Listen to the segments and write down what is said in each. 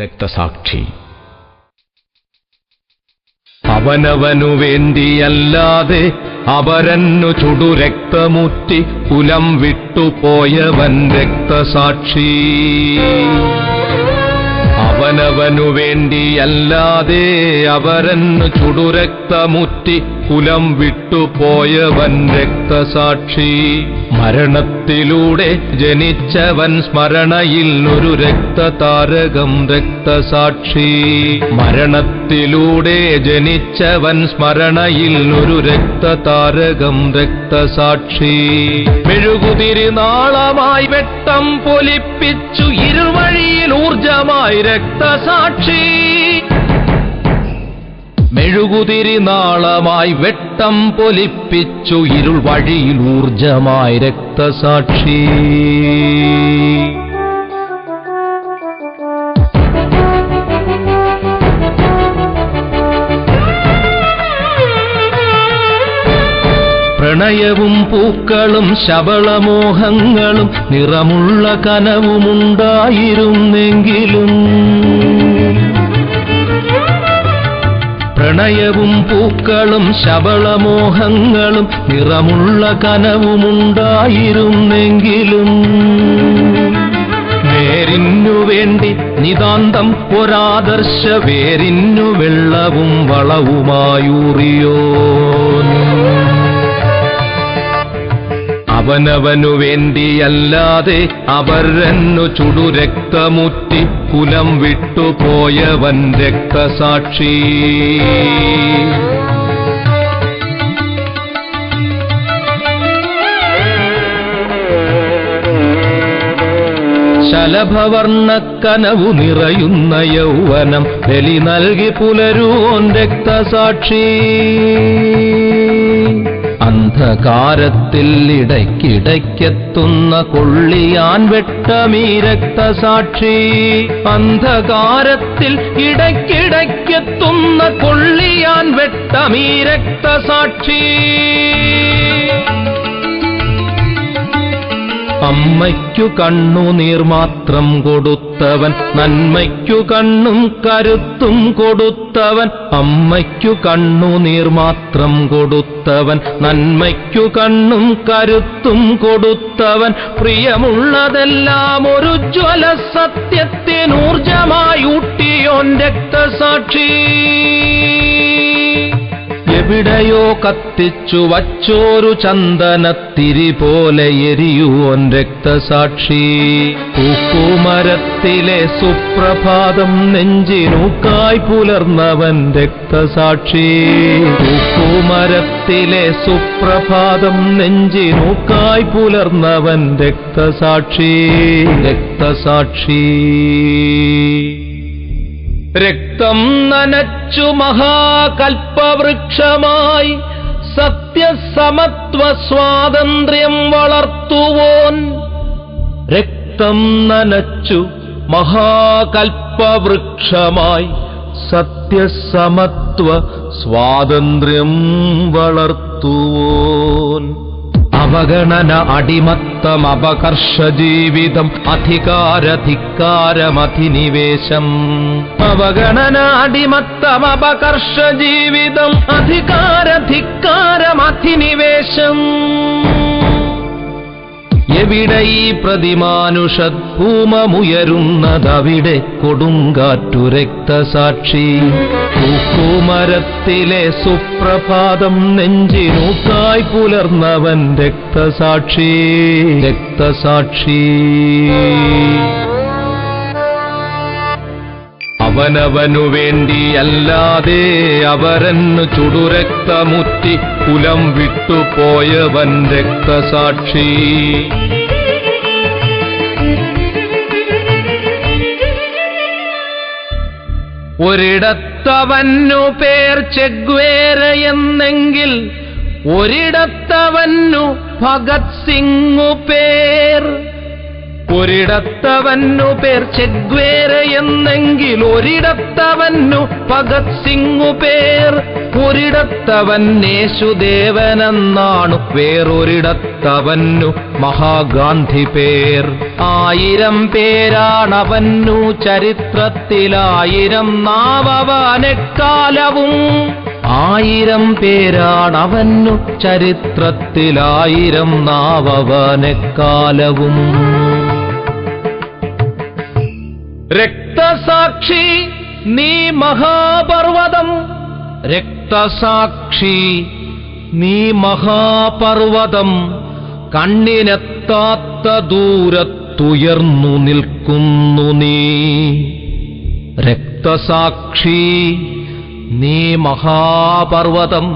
രക്തസാക്ഷി. അവനവനു വേണ്ടിയല്ലാതെ അപരന്നു ചുടുരക്തമുറ്റി കുലം വിട്ടുപോയവൻ രക്തസാക്ഷി. അവനവനു വേണ്ടിയല്ലാതെ അപരന്നു ചുടുരക്തമുറ്റി കുലം വിട്ടുപോയവൻ രക്തസാക്ഷി. മരണത്തിലൂടെ ജനിച്ചവൻ സ്മരണയിൽ ഒരു രക്തതാരകം രക്തസാക്ഷി. മരണത്തിലൂടെ ജനിച്ചവൻ സ്മരണയിൽ ഒരു രക്തതാരകം രക്തസാക്ഷി. മെഴുകുതിരി നാളമായി വെട്ടം പൊലിപ്പിച്ചു ഇരുവഴിയിൽ ഊർജമായി രക്തസാക്ഷി. മെഴുകുതിരി നാളമായി വെട്ടം പൊലിപ്പിച്ചു ഇരുൾ വഴിയിൽ ഊർജമായി രക്തസാക്ഷി. പ്രണയവും പൂക്കളും ശബളമോഹങ്ങളും നിറമുള്ള കനവുമുണ്ടായിരുന്നെങ്കിലും പ്രണയവും പൂക്കളും ശബളമോഹങ്ങളും നിറമുള്ള കനവുമുണ്ടായിരുന്നെങ്കിലും വേരിന്നു വേണ്ടി നിതാന്തം ഒരാദർശ വേരിന്നു വെള്ളവും വളവുമായൂറിയോ. അവനവനു വേണ്ടിയല്ലാതെ അപരന്നു ചുടുരക്തമുറ്റി കുലം വിട്ടുപോയവൻ രക്തസാക്ഷി. ശലഭവർണ്ണക്കനവു നിറയുന്ന യൗവനം ബലി നൽകി പുലരുവോൻ രക്തസാക്ഷി. അന്ധകാരത്തിൽ ഇടയ്ക്കിടയ്ക്കെത്തുന്ന കൊള്ളിയാൻ വെട്ടമീ രക്തസാക്ഷി. അന്ധകാരത്തിൽ ഇടയ്ക്കിടയ്ക്കെത്തുന്ന കൊള്ളിയാൻ വെട്ടമീ രക്തസാക്ഷി. അമ്മയ്ക്കു കണ്ണുനീർ മാത്രം കൊടുത്തവൻ നന്മയ്ക്കു കണ്ണും കരുത്തും കൊടുത്തവൻ. അമ്മയ്ക്കു കണ്ണുനീർ മാത്രം കൊടുത്തവൻ നന്മയ്ക്കു കണ്ണും കരുത്തും കൊടുത്തവൻ. പ്രിയമുള്ളതെല്ലാം ഒരു ജ്വല സത്യത്തിനൂർജമായി ഊട്ടിയോൻ രക്തസാക്ഷി. എവിടെയോ കത്തിച്ചു വച്ചോരു ചന്ദനത്തിരി പോലെ എരിയുവോൻ രക്തസാക്ഷി. പൂക്കുമരത്തിലെ സുപ്രഭാതം നെഞ്ചിനൂക്കായി പുലർന്നവൻ രക്തസാക്ഷി. പൂക്കുമരത്തിലെ സുപ്രഭാതം നെഞ്ചിനൂക്കായി പുലർന്നവൻ രക്തസാക്ഷി. രക്തസാക്ഷി. രക്തം നനച്ചു മഹാകൽപ്പവൃക്ഷമായി സത്യസമത്വ സ്വാതന്ത്ര്യം വളർത്തുവോൻ. രക്തം നനച്ചു മഹാകൽപ്പവൃക്ഷമായി സത്യസമത്വ സ്വാതന്ത്ര്യം വളർത്തുവോൻ. അവഗണന അടിമത്തം അപകർഷ ജീവിതം അധികാരധിക്കാരമധിനിവേശം. അവഗണന അടിമത്തം അപകർഷ ജീവിതം അധികാരധിക്കാരമധിനിവേശം. എവിടെ ഈ പ്രതിമാനുഷഭൂമമുയരുന്നതവിടെ കൊടുങ്കാറ്റു രക്തസാക്ഷി. പൂക്കുമരത്തിലെ സുപ്രഭാതം നെഞ്ചിനൂക്കായി പുലർന്നവൻ രക്തസാക്ഷി. രക്തസാക്ഷി. അവനവനു വേണ്ടിയല്ലാതെ അപരന്നു ചുടുരക്തമുറ്റി കുലം വിട്ടുപോയവൻ രക്തസാക്ഷി. ഒരിടത്തവന്നു പേർ ചെഗ്വേരയെന്നെങ്കിൽ ഒരിടത്തവന്നു ഭഗത് സിംഗു പേർ. ഒരിടത്തവന്നു പേർ ചെഗ്വേരയെന്നെങ്കിൽ ഒരിടത്തവന്നു ഭഗത് സിംഗു പേർ. ഒരിടത്തവൻ യേശുദേവനെന്നാണു, വേറൊരിടത്തവന്നു മഹാഗാന്ധി പേർ. 1000 പേരാണവന്നു ചരിത്രത്തിലായിരം നാവവനെക്കാലവും. 1000 പേരാണവന്നു ചരിത്രത്തിലായിരം നാവവനെക്കാലവും. രക്തസാക്ഷി നീ മഹാപർവതം, രക്തസാക്ഷി നീ മഹാപർവതം, കണ്ണിനെത്താത്ത ദൂരത്തുയർന്നു നിൽക്കുന്നു നീ. രക്തസാക്ഷി നീ മഹാപർവതം,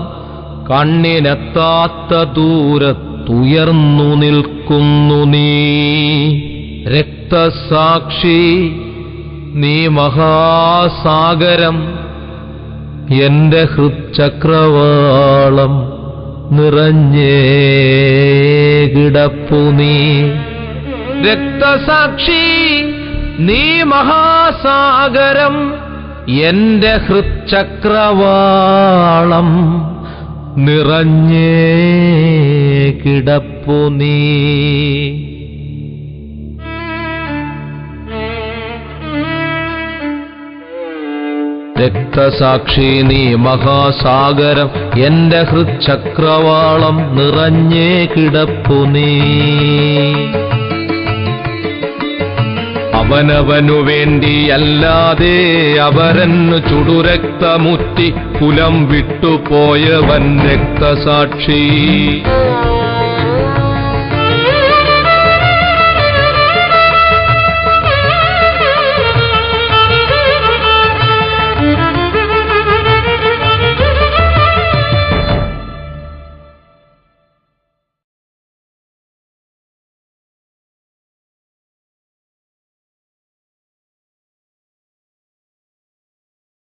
കണ്ണിനെത്താത്ത ദൂരത്തുയർന്നു നിൽക്കുന്നു നീ. രക്തസാക്ഷി നീ മഹാസാഗരം, എന്റെ ഹൃച്ചക്രവാളം നിറഞ്ഞേ കിടപ്പു നീ. രക്തസാക്ഷി നീ മഹാസാഗരം, എന്റെ ഹൃച്ചക്രവാളം നിറഞ്ഞേ കിടപ്പു നീ. രക്തസാക്ഷി നീ മഹാസാഗരം, എന്റെ ഹൃച്ചക്രവാളം നിറഞ്ഞേ കിടപ്പു നീ. അവനവനു വേണ്ടിയല്ലാതെ അവരന്നു ചുടുരക്തമുറ്റി കുലം വിട്ടുപോയവൻ രക്തസാക്ഷി.